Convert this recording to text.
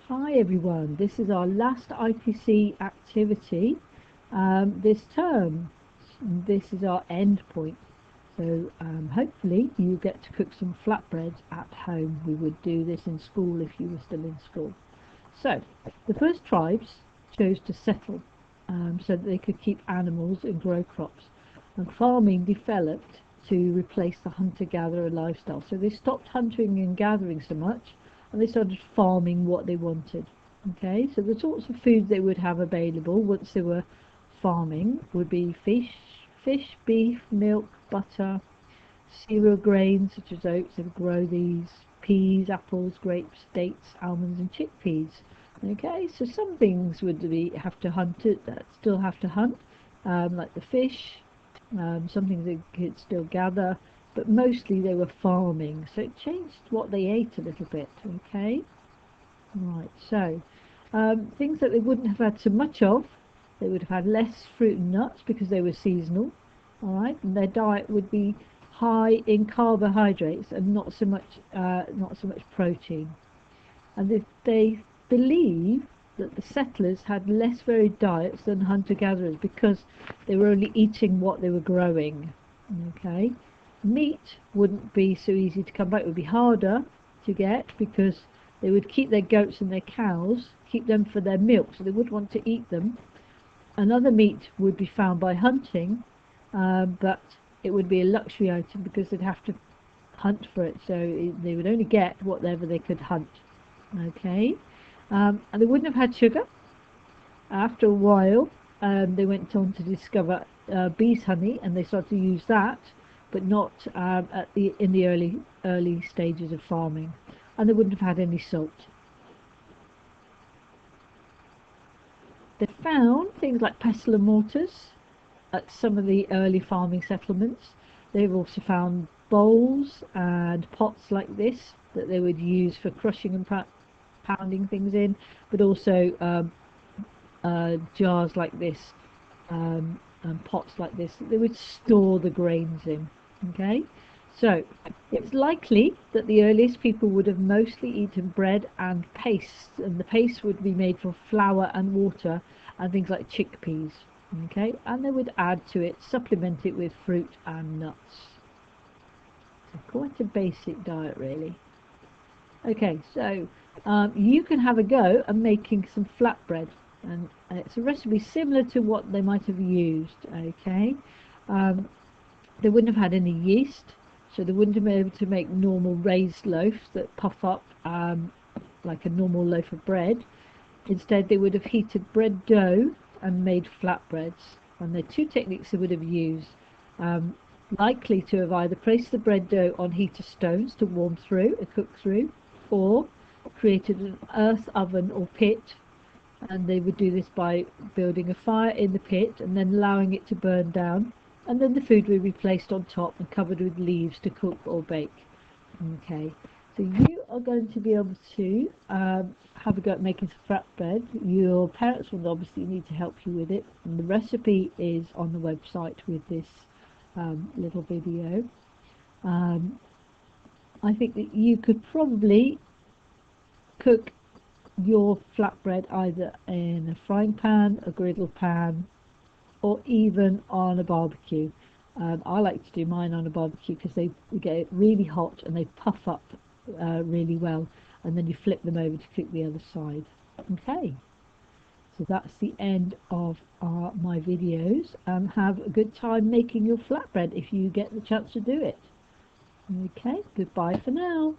Hi everyone, this is our last IPC activity this term. This is our end point. So hopefully you get to cook some flatbreads at home. We would do this in school if you were still in school. So the first tribes chose to settle so that they could keep animals and grow crops. And farming developed to replace the hunter-gatherer lifestyle. So they stopped hunting and gathering so much, and they started farming what they wanted. Okay, so the sorts of food they would have available once they were farming would be fish, beef, milk, butter, cereal grains such as oats. They would grow these, peas, apples, grapes, dates, almonds, and chickpeas. Okay, so some things would have to hunt it, that still have to hunt, like the fish. Some things they could still gather, but mostly they were farming, so it changed what they ate a little bit. Okay, right, so things that they wouldn't have had so much of, they would have had less fruit and nuts because they were seasonal. All right, and their diet would be high in carbohydrates and not so much protein. And if they believe that the settlers had less varied diets than hunter-gatherers because they were only eating what they were growing. Okay, meat wouldn't be so easy to come by. It would be harder to get because they would keep their goats and their cows, keep them for their milk, so they would want to eat them. Another meat would be found by hunting, but it would be a luxury item because they'd have to hunt for it, so they would only get whatever they could hunt. Okay, and they wouldn't have had sugar. After a while, they went on to discover bees' honey, and they started to use that, but not in the early stages of farming. And they wouldn't have had any salt. They found things like pestle and mortars at some of the early farming settlements. They've also found bowls and pots like this that they would use for crushing and pounding things in, but also jars like this, and pots like this that they would store the grains in. Okay, so it's likely that the earliest people would have mostly eaten bread and paste, and the paste would be made from flour and water and things like chickpeas. Okay, and they would add to it, supplement it with fruit and nuts. So quite a basic diet, really. Okay, so you can have a go at making some flatbread, and it's a recipe similar to what they might have used. Okay, um, they wouldn't have had any yeast, so they wouldn't have been able to make normal raised loaves that puff up like a normal loaf of bread. Instead, they would have heated bread dough and made flatbreads, and the two techniques they would have used. Um, Likely to have either placed the bread dough on heater stones to warm through and cook through, or created an earth oven or pit, and they would do this by building a fire in the pit and then allowing it to burn down, and then the food would be placed on top and covered with leaves to cook or bake. Okay, so you are going to be able to have a go at making some flatbread. Your parents will obviously need to help you with it, and the recipe is on the website with this little video. I think that you could probably cook your flatbread either in a frying pan, a griddle pan, or even on a barbecue. I like to do mine on a barbecue because they get really hot and they puff up really well, and then you flip them over to cook the other side. Okay, so that's the end of my videos. Have a good time making your flatbread if you get the chance to do it. Okay, goodbye for now.